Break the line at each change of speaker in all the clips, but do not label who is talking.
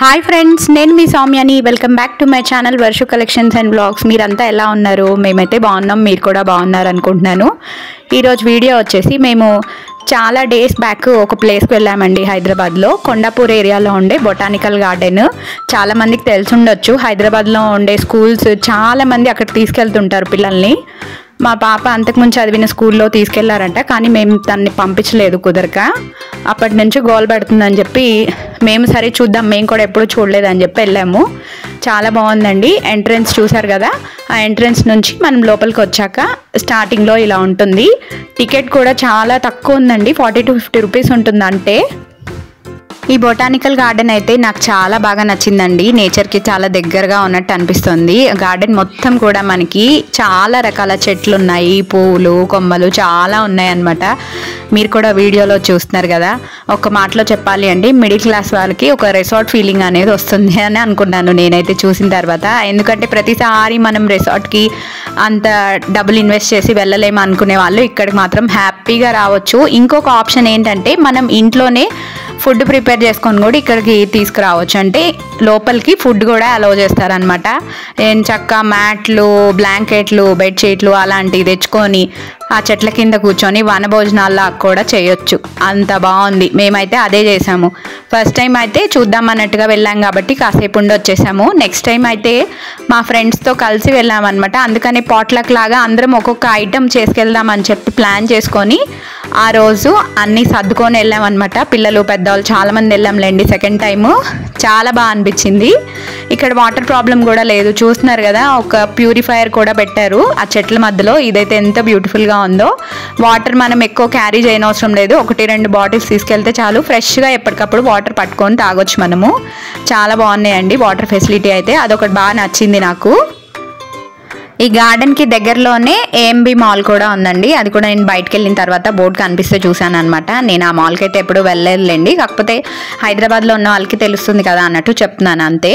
Hi friends, నేను మీ సౌమ్యని. Welcome back to my channel Varshu collections and blogs. మీరంతా ఎలా ఉన్నారు? మేమైతే బాగున్నాం, మీరు కూడా బాగున్నారు అనుకుంటున్నాను. ఈరోజు వీడియో వచ్చేసి మేము చాలా డేస్ బ్యాక్ ఒక ప్లేస్కి వెళ్ళామండి. హైదరాబాద్లో కొండాపూర్ ఏరియాలో ఉండే బొటానికల్ గార్డెన్. చాలామందికి తెలిసుండొచ్చు, హైదరాబాద్లో ఉండే స్కూల్స్ చాలామంది అక్కడికి తీసుకెళ్తుంటారు పిల్లల్ని. మా పాప అంతకుముందు చదివిన స్కూల్లో తీసుకెళ్లారంట, కానీ మేము తనని పంపించలేదు కుదరక. అప్పటి నుంచి గోల్ పెడుతుందని చెప్పి మేము సరే చూద్దాం, మేము కూడా ఎప్పుడు చూడలేదని చెప్పి వెళ్ళాము. చాలా బాగుందండి. ఎంట్రన్స్ చూసారు కదా, ఆ ఎంట్రన్స్ నుంచి మనం లోపలికి వచ్చాక స్టార్టింగ్లో ఇలా ఉంటుంది. టికెట్ కూడా చాలా తక్కువ ఉందండి, 40 to 50 రూపీస్ ఉంటుంది. అంటే ఈ బొటానికల్ గార్డెన్ అయితే నాకు చాలా బాగా నచ్చిందండి. నేచర్కి చాలా దగ్గరగా ఉన్నట్టు అనిపిస్తుంది. గార్డెన్ మొత్తం కూడా మనకి చాలా రకాల చెట్లు ఉన్నాయి, పువ్వులు, కొమ్మలు చాలా ఉన్నాయి అన్నమాట. మీరు కూడా వీడియోలో చూస్తున్నారు కదా. ఒక మాటలో చెప్పాలి అంటే మిడిల్ క్లాస్ వాళ్ళకి ఒక రిసార్ట్ ఫీలింగ్ అనేది వస్తుంది అని అనుకున్నాను నేనైతే చూసిన తర్వాత. ఎందుకంటే ప్రతిసారి మనం రిసార్ట్కి అంత డబ్బులు ఇన్వెస్ట్ చేసి వెళ్ళలేము అనుకునే వాళ్ళు ఇక్కడికి మాత్రం హ్యాపీగా రావచ్చు. ఇంకొక ఆప్షన్ ఏంటంటే మనం ఇంట్లోనే ఫుడ్ ప్రిపేర్ చేసుకొని కూడా ఇక్కడికి తీసుకురావచ్చు. అంటే లోపలికి ఫుడ్ కూడా అలౌ చేస్తారనమాట. చక్క మ్యాట్లు, బ్లాంకెట్లు, బెడ్షీట్లు అలాంటివి తెచ్చుకొని ఆ చెట్ల కింద కూర్చొని వనభోజనాల్లా కూడా చేయొచ్చు. అంత బాగుంది. మేమైతే అదే చేసాము. ఫస్ట్ టైం అయితే చూద్దాం అన్నట్టుగా వెళ్ళాం కాబట్టి కాసేపు ఉండి వచ్చేసాము. నెక్స్ట్ టైం అయితే మా ఫ్రెండ్స్తో కలిసి వెళ్ళామన్నమాట. అందుకని పాట్లక్ లాగా అందరం ఒక్కొక్క ఐటెం చేసుకెళ్దామని చెప్పి ప్లాన్ చేసుకొని ఆ రోజు అన్నీ సర్దుకొని వెళ్ళామన్నమాట. పిల్లలు, పెద్దవాళ్ళు చాలామంది వెళ్ళాంలేండి. సెకండ్ టైము చాలా బాగా అనిపించింది. ఇక్కడ వాటర్ ప్రాబ్లం కూడా లేదు. చూస్తున్నారు కదా, ఒక ప్యూరిఫైయర్ కూడా పెట్టారు ఆ చెట్ల మధ్యలో. ఇదైతే ఎంత బ్యూటిఫుల్గా ఉందో. వాటర్ మనం ఎక్కువ క్యారీ చేయనవసరం లేదు. 1-2 బాటిల్స్ తీసుకెళ్తే చాలు. ఫ్రెష్గా ఎప్పటికప్పుడు వాటర్ పట్టుకొని తాగొచ్చు మనము. చాలా బాగున్నాయండి వాటర్ ఫెసిలిటీ అయితే. అదొకటి బాగా నచ్చింది నాకు. ఈ గార్డెన్కి దగ్గరలోనే ఏఎంబి మాల్ కూడా ఉందండి. అది కూడా నేను బయటకు వెళ్ళిన తర్వాత బోర్డు కనిపిస్తే చూశాను అనమాట. నేను ఆ మాల్కి అయితే ఎప్పుడు వెళ్ళలేదులేండి, కాకపోతే హైదరాబాద్లో ఉన్న వాళ్ళకి తెలుస్తుంది కదా అన్నట్టు చెప్తున్నాను అంతే.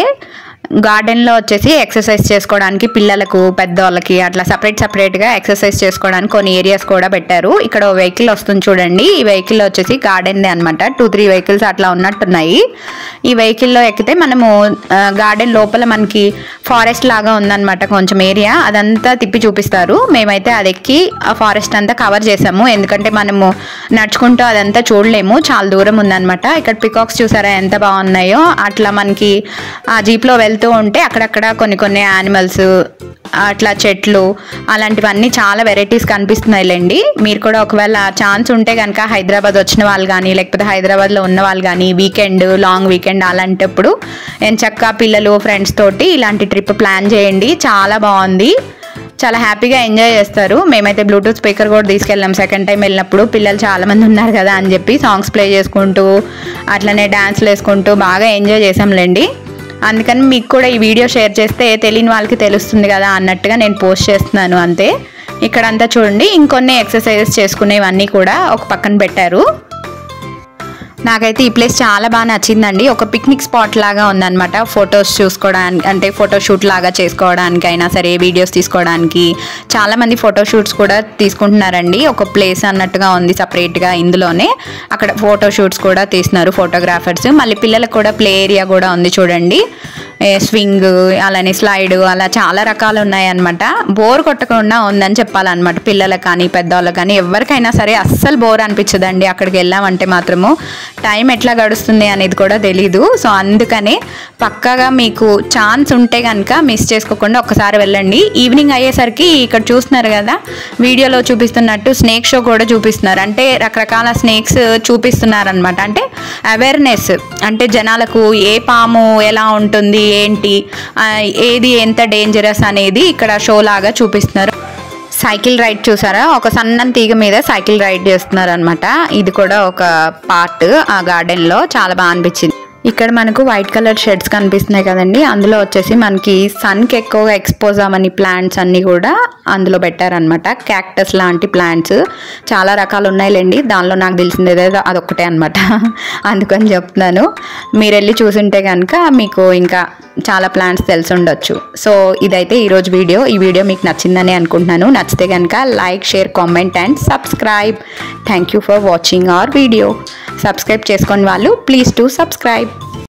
గార్డెన్లో వచ్చేసి ఎక్సర్సైజ్ చేసుకోవడానికి పిల్లలకు, పెద్దవాళ్ళకి అట్లా సపరేట్గా ఎక్సర్సైజ్ చేసుకోవడానికి కొన్ని ఏరియాస్ కూడా పెట్టారు. ఇక్కడ ఓ వెహికల్ వస్తుంది చూడండి. ఈ వెహికల్ వచ్చేసి గార్డెన్దే అనమాట. 2-3 వెహికల్స్ అట్లా ఉన్నట్టున్నాయి. ఈ వెహికల్లో ఎక్కితే మనము గార్డెన్ లోపల మనకి ఫారెస్ట్ లాగా ఉందన్నమాట కొంచెం ఏరియా. అదంతా తిప్పి చూపిస్తారు. మేమైతే అది ఎక్కి ఆ ఫారెస్ట్ అంతా కవర్ చేసాము. ఎందుకంటే మనము నడుచుకుంటూ అదంతా చూడలేము, చాలా దూరం ఉందన్నమాట. ఇక్కడ పికాక్స్ చూసారా ఎంత బాగున్నాయో. అట్లా మనకి ఆ జీప్లో వెళ్తూ ఉంటే అక్కడక్కడ కొన్ని యానిమల్స్, అట్లా చెట్లు, అలాంటివన్నీ చాలా వెరైటీస్ కనిపిస్తున్నాయిలేండి. మీరు కూడా ఒకవేళ ఛాన్స్ ఉంటే కనుక హైదరాబాద్ వచ్చిన వాళ్ళు కానీ, లేకపోతే హైదరాబాద్లో ఉన్న వాళ్ళు కానీ లాంగ్ వీకెండ్ అలాంటప్పుడు చక్కగా పిల్లలు, ఫ్రెండ్స్ తోటి ఇలాంటి ట్రిప్ ప్లాన్ చేయండి. చాలా బాగుంది, చాలా హ్యాపీగా ఎంజాయ్ చేస్తారు. మేమైతే బ్లూటూత్ స్పీకర్ కూడా తీసుకెళ్ళాం సెకండ్ టైం వెళ్ళినప్పుడు. పిల్లలు చాలామంది ఉన్నారు కదా అని చెప్పి సాంగ్స్ ప్లే చేసుకుంటూ అట్లనే డ్యాన్స్లు వేసుకుంటూ బాగా ఎంజాయ్ చేసాంలేండి. అందుకని మీకు కూడా ఈ వీడియో షేర్ చేస్తే తెలియని వాళ్ళకి తెలుస్తుంది కదా అన్నట్టుగా నేను పోస్ట్ చేస్తున్నాను అంతే. ఇక్కడంతా చూడండి, ఇంకొన్ని ఎక్సర్సైజెస్ చేసుకునేవన్నీ కూడా ఒక పక్కన పెట్టారు. నాకైతే ఈ ప్లేస్ చాలా బాగా నచ్చిందండి. ఒక పిక్నిక్ స్పాట్ లాగా ఉందన్నమాట. ఫొటోస్ చూసుకోవడానికి, అంటే ఫోటోషూట్ లాగా చేసుకోవడానికైనా సరే, వీడియోస్ తీసుకోవడానికి చాలామంది ఫోటోషూట్స్ కూడా తీసుకుంటున్నారండి. ఒక ప్లేస్ అన్నట్టుగా ఉంది సపరేట్గా ఇందులోనే. అక్కడ ఫోటోషూట్స్ కూడా తీస్తున్నారు ఫోటోగ్రాఫర్స్. మళ్ళీ పిల్లలకు కూడా ప్లే ఏరియా కూడా ఉంది చూడండి. స్వింగ్, అలానే స్లైడ్, అలా చాలా రకాలు ఉన్నాయన్నమాట. బోర్ కొట్టకుండా ఉందని చెప్పాలన్నమాట. పిల్లలకు కానీ, పెద్దవాళ్ళకి కానీ, ఎవరికైనా సరే అస్సలు బోర్ అనిపించదండి అక్కడికి వెళ్ళామంటే మాత్రము. టైం ఎట్లా గడుస్తుంది అనేది కూడా తెలీదు. సో అందుకనే పక్కాగా మీకు ఛాన్స్ ఉంటే కనుక మిస్ చేసుకోకుండా ఒక్కసారి వెళ్ళండి. ఈవినింగ్ అయ్యేసరికి ఇక్కడ చూస్తున్నారు కదా, వీడియోలో చూపిస్తున్నట్టు స్నేక్ షో కూడా చూపిస్తున్నారు. అంటే రకరకాల స్నేక్స్ చూపిస్తున్నారు అనమాట. అంటే అవేర్నెస్, అంటే జనాలకు ఏ పాము ఎలా ఉంటుంది, ఏంటి, ఏది ఎంత డేంజరస్ అనేది ఇక్కడ షో లాగా చూపిస్తున్నారు. సైకిల్ రైడ్ చూసారా, ఒక సన్నని తీగ మీద సైకిల్ రైడ్ చేస్తున్నారు అనమాట. ఇది కూడా ఒక పార్ట్ ఆ గార్డెన్లో. చాలా బాగా అనిపించింది. ఇక్కడ మనకు వైట్ కలర్ షెడ్స్ కనిపిస్తున్నాయి కదండి. అందులో వచ్చేసి మనకి సన్కి ఎక్కువగా ఎక్స్పోజ్ అవ్వని ప్లాంట్స్ అన్నీ కూడా అందులో పెట్టారనమాట. క్యాక్టస్ లాంటి ప్లాంట్స్ చాలా రకాలు ఉన్నాయిలేండి. దానిలో నాకు తెలిసింది ఏదో అదొక్కటే అనమాట. అందుకని చెప్తున్నాను. మీరు వెళ్ళి చూసుంటే కనుక మీకు ఇంకా చాలా ప్లాంట్స్ తెలిసి ఉండొచ్చు. సో ఇదైతే ఈరోజు వీడియో. ఈ వీడియో మీకు నచ్చిందని అనుకుంటున్నాను. నచ్చితే కనుక like, share, comment and subscribe. Thank you for watching our video. Subscribe చేసుకోని వాళ్ళు ప్లీజ్ టు సబ్స్క్రైబ్.